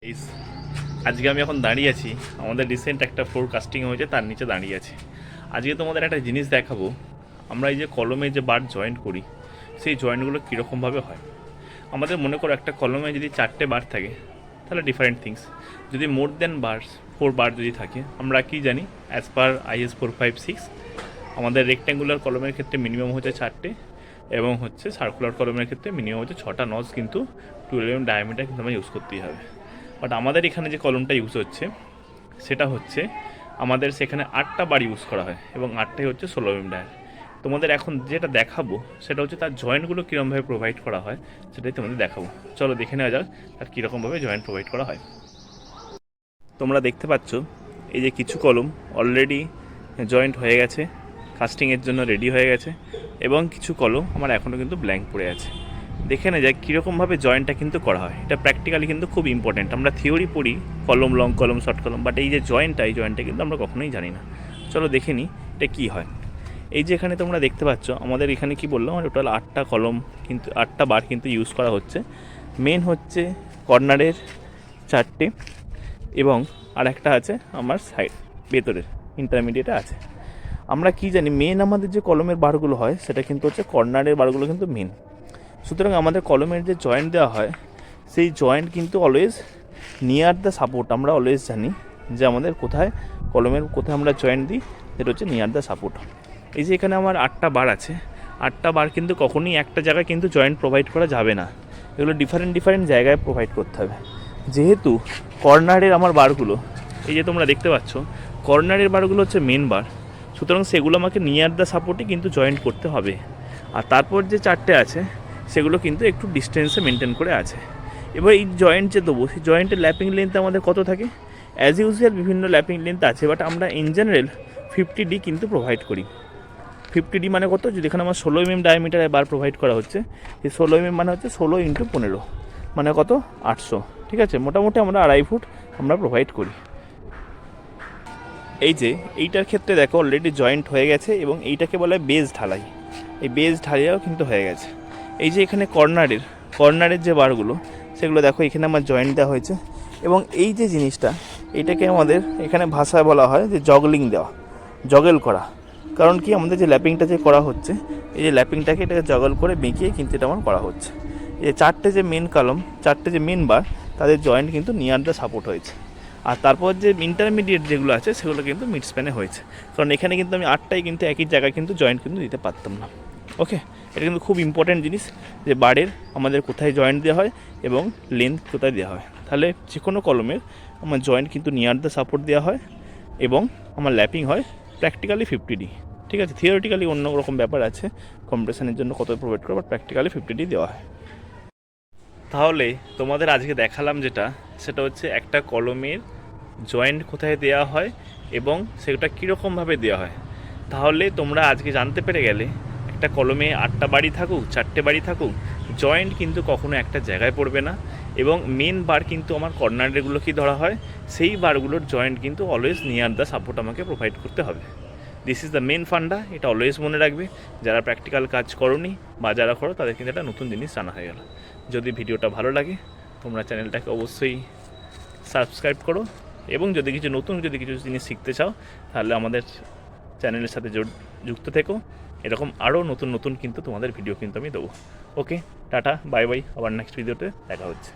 Guys, আজকে আমি এখন দাঁড়িয়ে আছি আমাদের রিসেন্ট একটা ফ্লোর কাস্টিং হয়েছে তার নিচে দাঁড়িয়ে আছি। আজকে তোমাদের একটা জিনিস দেখাবো, আমরা এই যে কলমে যে বার জয়েন্ট করি সেই জয়েন্টগুলো কীরকমভাবে হয়। আমাদের মনে করো একটা কলমে যদি 4টে বার থাকে তাহলে ডিফারেন্ট থিংস, যদি মোর দেন বার 4 বার যদি থাকে আমরা কি জানি অ্যাজ পার IS 456 আমাদের রেক্ট্যাঙ্গুলার কলমের ক্ষেত্রে মিনিমাম হচ্ছে 4টে এবং হচ্ছে সার্কুলার কলমের ক্ষেত্রে মিনিমাম হচ্ছে 6টা নজ কিন্তু 12 mm ডায়ামিটার কিন্তু আমরা ইউজ করতেই হবে। বাট আমাদের এখানে যে কলমটা ইউজ হচ্ছে সেটা হচ্ছে আমাদের সেখানে 8টা বার ইউজ করা হয় এবং 8টাই হচ্ছে 16 mm ডায়ার। তোমাদের এখন যেটা দেখাবো সেটা হচ্ছে তার জয়েন্টগুলো কীরকমভাবে প্রোভাইড করা হয় সেটাই তোমাদের দেখাবো। চলো দেখে নেওয়া যাক তার কীরকমভাবে জয়েন্ট প্রোভাইড করা হয়। তোমরা দেখতে পাচ্ছ এই যে কিছু কলম অলরেডি জয়েন্ট হয়ে গেছে, কাস্টিংয়ের জন্য রেডি হয়ে গেছে এবং কিছু কলম আমার এখনও কিন্তু ব্ল্যাঙ্ক পড়ে আছে। দেখে না যায় কীরকমভাবে জয়েন্টটা কিন্তু করা হয়। এটা প্র্যাকটিক্যালি কিন্তু খুব ইম্পর্টেন্ট। আমরা থিওরি পড়ি কলম লং কলম শর্ট কলম, বাট এই যে জয়েন্টটা কিন্তু আমরা কখনোই জানি না। চলো দেখে নিই এটা কী হয়। এই যে এখানে তোমরা দেখতে পাচ্ছ আমাদের এখানে কি বললাম, টোটাল 8টা কলম কিন্তু 8টা বার কিন্তু ইউজ করা হচ্ছে। মেন হচ্ছে কর্নারের 4টে এবং আর একটা আছে আমার সাইড ভেতরের ইন্টারমিডিয়েটে আছে। আমরা কি জানি মেন আমাদের যে কলমের বারগুলো হয় সেটা কিন্তু হচ্ছে কর্নারের বারগুলো কিন্তু মেন। সুতরাং আমাদের কলমের যে জয়েন্ট দেওয়া হয় সেই জয়েন্ট কিন্তু অলওয়েজ নিয়ার দ্য সাপোর্ট। আমরা অলওয়েজ জানি যে আমাদের কলমের কোথায় আমরা জয়েন্ট দিই, সেটা হচ্ছে নিয়ার দ্য সাপোর্ট। এই যে এখানে আমার 8টা বার আছে, 8টা বার কিন্তু কখনোই একটা জায়গায় কিন্তু জয়েন্ট প্রোভাইড করা যাবে না, এগুলো ডিফারেন্ট জায়গায় প্রোভাইড করতে হবে। যেহেতু কর্নারের আমার বারগুলো এই যে তোমরা দেখতে পাচ্ছ কর্নারের বারগুলো হচ্ছে মেন বার, সুতরাং সেগুলো আমাকে নিয়ার দ্য সাপোর্টে কিন্তু জয়েন্ট করতে হবে। আর তারপর যে 4টে আছে সেগুলো কিন্তু একটু ডিস্টেন্সে মেনটেন করে আছে। এবার এই জয়েন্ট যে দেবো সেই জয়েন্টের ল্যাপিং লেন্থ আমাদের কত থাকে, অ্যাজ ইউজুয়াল বিভিন্ন ল্যাপিং লেন্থ আছে, বাট আমরা ইন জেনারেল 50D কিন্তু প্রোভাইড করি। 50D মানে কত, যদি এখানে আমার 16 mm ডায়ামিটারে বার প্রোভাইড করা হচ্ছে, এই 16 mm মানে হচ্ছে 16 × 15 মানে কত 800। ঠিক আছে, মোটামুটি আমরা 2.5 ফুট আমরা প্রোভাইড করি। এই যে এইটার ক্ষেত্রে দেখো অলরেডি জয়েন্ট হয়ে গেছে এবং এইটাকে বলা হয় বেজ ঢালাই। এই বেজ ঢালাইও কিন্তু হয়ে গেছে। এই যে এখানে কর্নারের যে বারগুলো সেগুলো দেখো এখানে আমার জয়েন্ট দেওয়া হয়েছে এবং এই যে জিনিসটা এইটাকে আমাদের এখানে ভাষায় বলা হয় যে জগলিং দেওয়া, জগল করা। কারণ কি আমাদের যে ল্যাপিংটা যে করা হচ্ছে এই যে ল্যাপিংটাকে এটাকে জগল করে বেঁকিয়ে কিন্তু এটা আমার করা হচ্ছে। এই 4টে যে মেন কলম 4টে যে মেন বার তাদের জয়েন্ট কিন্তু নিয়ার দ্য সাপোর্ট হয়েছে। আর তারপর যে ইন্টারমিডিয়েট যেগুলো আছে সেগুলো কিন্তু মিড স্প্যানে হয়েছে, কারণ এখানে কিন্তু আমি 8টাই কিন্তু একই জায়গায় কিন্তু জয়েন্ট কিন্তু দিতে পারতাম না। ওকে, এটা কিন্তু খুব ইম্পর্ট্যান্ট জিনিস যে বারের আমাদের কোথায় জয়েন্ট দেওয়া হয় এবং লেন্থ কোথায় দেওয়া হয়। তাহলে যে কোনো কলমের আমার জয়েন্ট কিন্তু নিয়ার দ্য সাপোর্ট দেওয়া হয় এবং আমার ল্যাপিং হয় প্র্যাকটিক্যালি 50D। ঠিক আছে, থিওরিটিক্যালি অন্য রকম ব্যাপার আছে, কম্প্রেশনের জন্য কত প্রোভাইড করে, বাট প্র্যাকটিক্যালি 50D দেওয়া হয়। তাহলে তোমাদের আজকে দেখালাম যেটা, সেটা হচ্ছে একটা কলমের জয়েন্ট কোথায় দেওয়া হয় এবং সেটা কীরকমভাবে দেওয়া হয়। তাহলে তোমরা আজকে জানতে পেরে গেলে একটা কলমে 8টা বাড়ি থাকুক 4টে বাড়ি থাকুক, জয়েন্ট কিন্তু কখনো একটা জায়গায় পড়বে না এবং মেন বার কিন্তু আমার কর্নারগুলো কি ধরা হয় সেই বারগুলোর জয়েন্ট কিন্তু অলওয়েজ নিয়ার দ্য সাপোর্ট আমাকে প্রোভাইড করতে হবে। দিস ইজ দ্য মেন ফান্ডা, এটা অলওয়েজ মনে রাখবে। যারা প্র্যাকটিক্যাল কাজ করোনি বা যারা করো তাদের কিন্তু একটা নতুন জিনিস জানা হয়ে গেল। যদি ভিডিওটা ভালো লাগে তোমরা চ্যানেলটাকে অবশ্যই সাবস্ক্রাইব করো এবং যদি কিছু জিনিস শিখতে চাও তাহলে আমাদের চ্যানেলের সাথে যুক্ত থেকো। এরকম আরও নতুন কিন্তু তোমাদের ভিডিও কিন্তু আমি দেবো। ওকে, টাটা, বাই বাই, আবার নেক্সট ভিডিওতে দেখা হচ্ছে।